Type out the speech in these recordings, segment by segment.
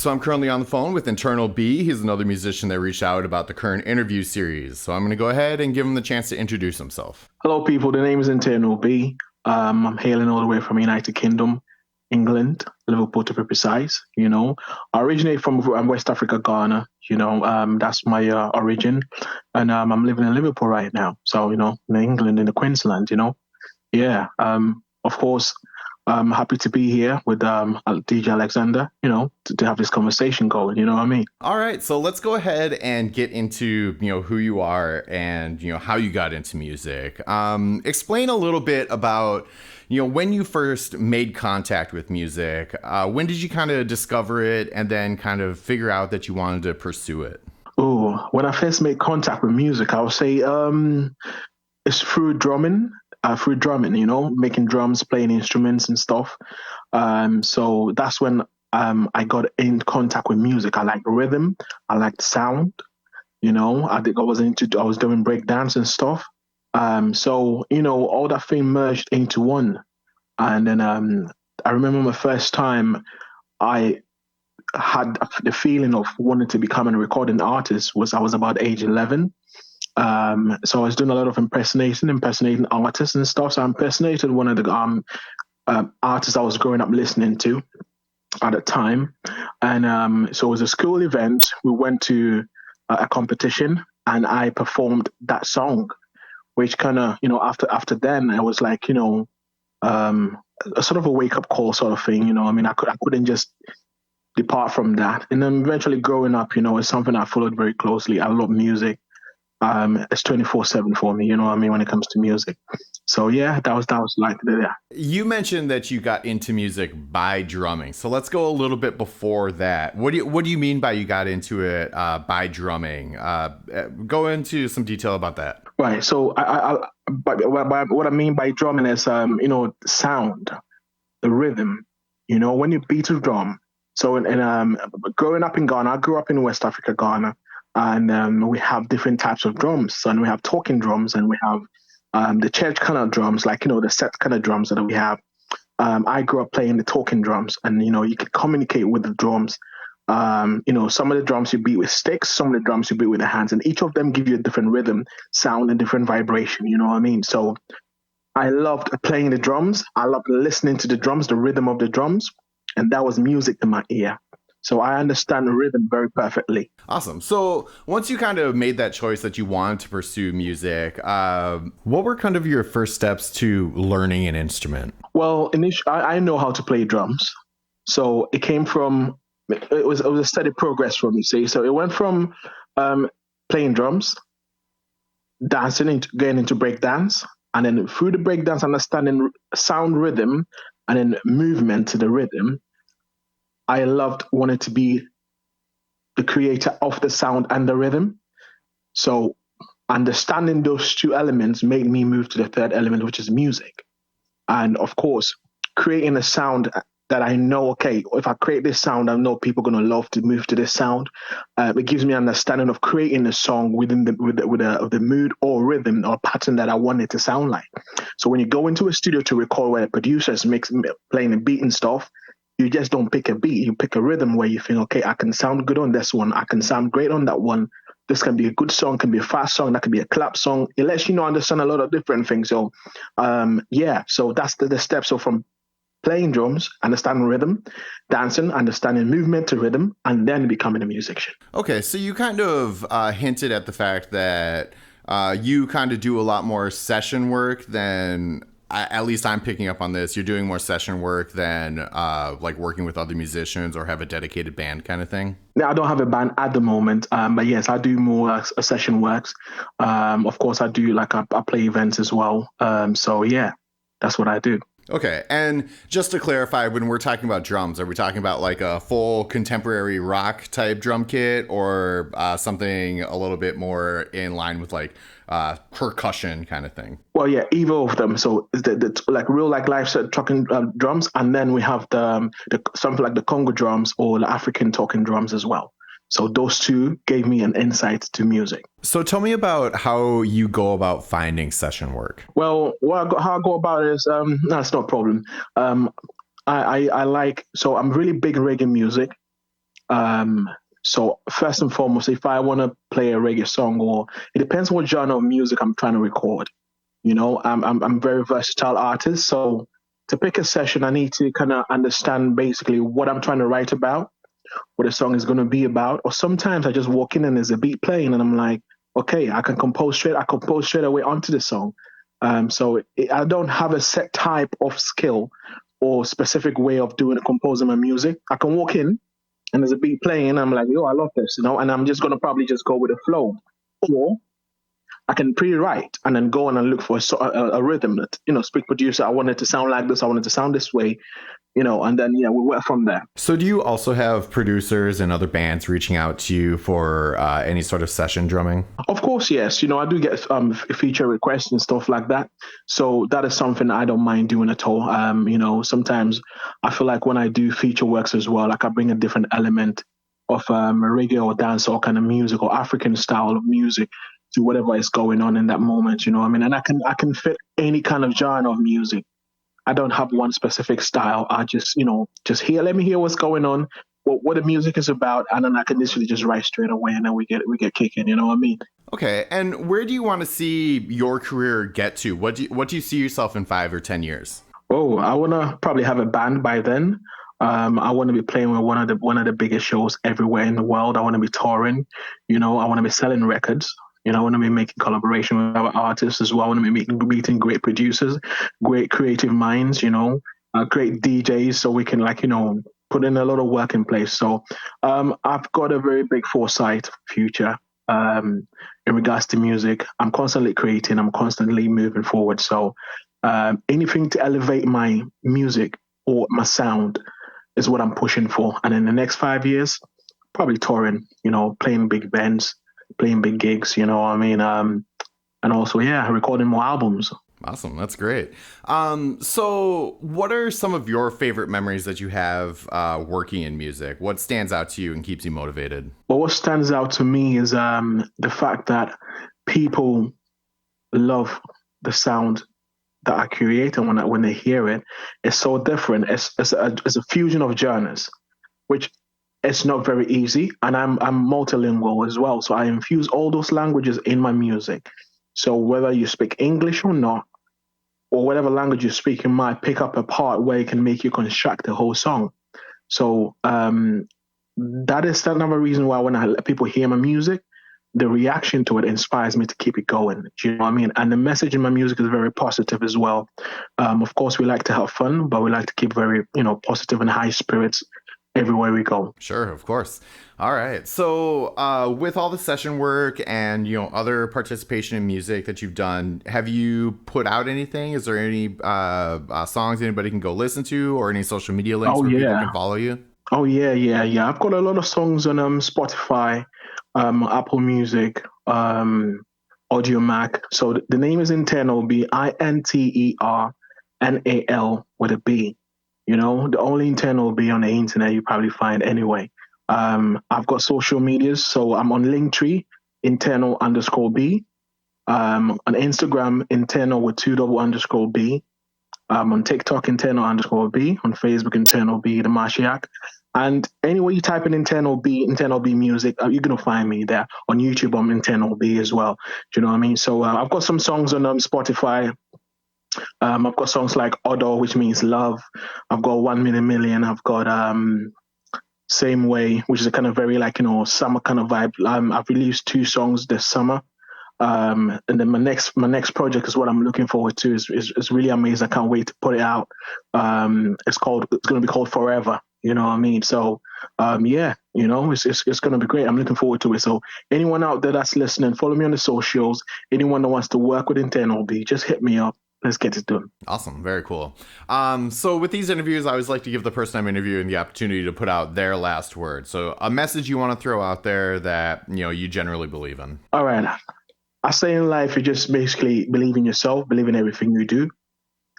so I'm currently on the phone with Internal B. He's another musician that reached out about the current interview series. So I'm going to go ahead and give him the chance to introduce himself. Hello, people. The name is Internal B. I'm hailing all the way from United Kingdom, England, Liverpool to be precise. I originate from West Africa, Ghana. That's my origin, and I'm living in Liverpool right now. So in England, in the Queensland. Yeah. Of course, I'm happy to be here with DJ Alexander. To have this conversation going. You know what I mean? All right, so let's go ahead and get into who you are and how you got into music. Explain a little bit about when you first made contact with music. When did you kind of discover it and then kind of figure out that you wanted to pursue it? Oh, when I first made contact with music, I would say it's through drumming. Making drums, playing instruments and stuff. So that's when I got in contact with music. I like rhythm. I like sound. I think I was doing break dance and stuff. So all that thing merged into one. And then I remember my first time I had the feeling of wanting to become a recording artist I was about age 11. So I was doing a lot of impersonating artists and stuff. So I impersonated one of the artists I was growing up listening to at the time. And so it was a school event. We went to a competition and I performed that song, which kind of, after then I was like, a sort of a wake up call sort of thing. I couldn't just depart from that. And then eventually growing up, it's something I followed very closely. I love music. It's 24/7 for me, when it comes to music. So yeah, that was like that. You mentioned that you got into music by drumming. So let's go a little bit before that. What do you mean by you got into it by drumming? Go into some detail about that. Right. So what I mean by drumming is sound, the rhythm. When you beat a drum. So growing up in Ghana, I grew up in West Africa, Ghana. And we have different types of drums, and we have talking drums, and we have the church kind of drums, like the set kind of drums that we have. I grew up playing the talking drums, and you can communicate with the drums. Some of the drums you beat with sticks, some of the drums you beat with the hands, and each of them give you a different rhythm, sound, and different vibration. You know what I mean? So I loved playing the drums. I loved listening to the drums, the rhythm of the drums, and that was music in my ear. So I understand the rhythm very perfectly. Awesome. So once you kind of made that choice that you wanted to pursue music, what were kind of your first steps to learning an instrument? Well, I know how to play drums. So it came from, it was a steady progress for me, see. So it went from playing drums, dancing, getting into break dance, and then through the break dance, understanding sound rhythm, and then movement to the rhythm. I wanted to be the creator of the sound and the rhythm. So understanding those two elements made me move to the third element, which is music. And of course, creating a sound that I know, okay, if I create this sound, I know people are going to love to move to this sound. It gives me an understanding of creating a song within the mood or rhythm or pattern that I want it to sound like. So when you go into a studio to record where a producer is playing a beat and stuff, you just don't pick a beat. You pick a rhythm where you think, okay, I can sound good on this one. I can sound great on that one. This can be a good song, can be a fast song, that can be a clap song. It lets you understand a lot of different things. So, so that's the steps. So from playing drums, understanding rhythm, dancing, understanding movement to rhythm, and then becoming a musician. Okay, so you kind of hinted at the fact that you kind of do a lot more session work than... at least I'm picking up on this. You're doing more session work than like working with other musicians or have a dedicated band kind of thing? No, I don't have a band at the moment, but yes, I do more session works. Of course, I do I play events as well. So yeah, that's what I do. Okay, and just to clarify, when we're talking about drums, are we talking about like a full contemporary rock type drum kit or something a little bit more in line with like percussion kind of thing? Well, yeah, either of them. So it's the like real live set talking drums, and then we have the something like the Congo drums or the African talking drums as well. So those two gave me an insight to music. So tell me about how you go about finding session work. Well, how I go about it is, that's no problem. I like, so I'm really big in reggae music. Um, so first and foremost, if I want to play a reggae song, or it depends what genre of music I'm trying to record. I'm very versatile artist, so to pick a session, I need to kind of understand basically what I'm trying to write about, what the song is going to be about. Or sometimes I just walk in and there's a beat playing, and I'm like, okay, I compose straight away onto the song. I don't have a set type of skill or specific way of doing composing my music. I can walk in and there's a beat playing, and I'm like, yo, I love this, and I'm just gonna probably just go with the flow. Or I can pre-write and then go on and look for a rhythm that, speak producer, I want it to sound like this, I want it to sound this way, and then yeah, we work from there. So do you also have producers and other bands reaching out to you for any sort of session drumming? Of course, yes. I do get feature requests and stuff like that. So that is something I don't mind doing at all. Sometimes I feel like when I do feature works as well, like I bring a different element of reggae or dance or kind of music or African style of music to whatever is going on in that moment. You know what I mean? And I can fit any kind of genre of music. I don't have one specific style. I just, let me hear what's going on, what the music is about, and then I can literally just write straight away, and then we get kicking. You know what I mean? Okay, and where do you want to see your career get to? What do you see yourself in 5 or 10 years? Oh, I wanna probably have a band by then. I want to be playing with one of the biggest shows everywhere in the world. I want to be touring. I want to be selling records. I want to be making collaboration with other artists as well. I want to be meeting great producers, great creative minds. Great DJs, so we can put in a lot of work in place. So I've got a very big foresight future in regards to music. I'm constantly creating. I'm constantly moving forward. So anything to elevate my music or my sound is what I'm pushing for. And in the next 5 years, probably touring, playing big bands, playing big gigs, you know what I mean? And also, yeah, recording more albums. Awesome, that's great. So what are some of your favorite memories that you have working in music? What stands out to you and keeps you motivated? But what stands out to me is the fact that people love the sound that I create, and when they hear it, it's so different. It's a fusion of genres, which it's not very easy. And I'm multilingual as well, so I infuse all those languages in my music. So whether you speak English or not, or whatever language you speak, you might pick up a part where it can make you construct the whole song. So that is another reason why when I let people hear my music, the reaction to it inspires me to keep it going. Do you know what I mean? And the message in my music is very positive as well. Of course, we like to have fun, but we like to keep very, positive and high spirits everywhere we go. Sure, of course. All right. So, with all the session work and other participation in music that you've done, have you put out anything? Is there any songs anybody can go listen to, or any social media links where people can follow you? Oh yeah. I've got a lot of songs on Spotify, Apple Music, Audio Mack. So the name is Internal B, INTERNAL with a B. The only Internal B on the internet you probably find anyway. I've got social medias, so I'm on Linktree, internal_B. On Instagram, internal with 2 double_B. On TikTok, internal_B. On Facebook, internal B, the Marshiak. And anywhere you type in internal B music, you're going to find me there. On YouTube, I'm internal B as well. Do you know what I mean? So I've got some songs on Spotify. I've got songs like Odo, which means love. I've got 1 Million. I've got Same Way, which is a kind of very summer kind of vibe. I've released 2 songs this summer. And then my next project is what I'm looking forward to. Is really amazing. I can't wait to put it out. It's going to be called Forever. You know what I mean? So, it's going to be great. I'm looking forward to it. So anyone out there that's listening, follow me on the socials. Anyone that wants to work with Internal B, just hit me up. Let's get it done. Awesome. Very cool. So with these interviews, I always like to give the person I'm interviewing the opportunity to put out their last word. So a message you want to throw out there that, you generally believe in. All right. I say in life, you just basically believe in yourself, believe in everything you do,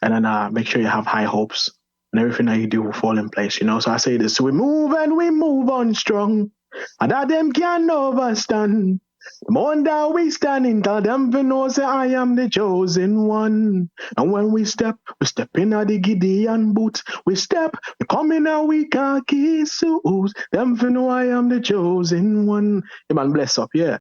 and then make sure you have high hopes, and everything that you do will fall in place, So I say this, so we move and we move on strong, and that them can't overstand. The moment that we standing, tell them we know say I am the chosen one. And when we step in at the Gideon boots. We step, we come in and we khaki suits. Them we know I am the chosen one. Yeah, man, bless up, yeah.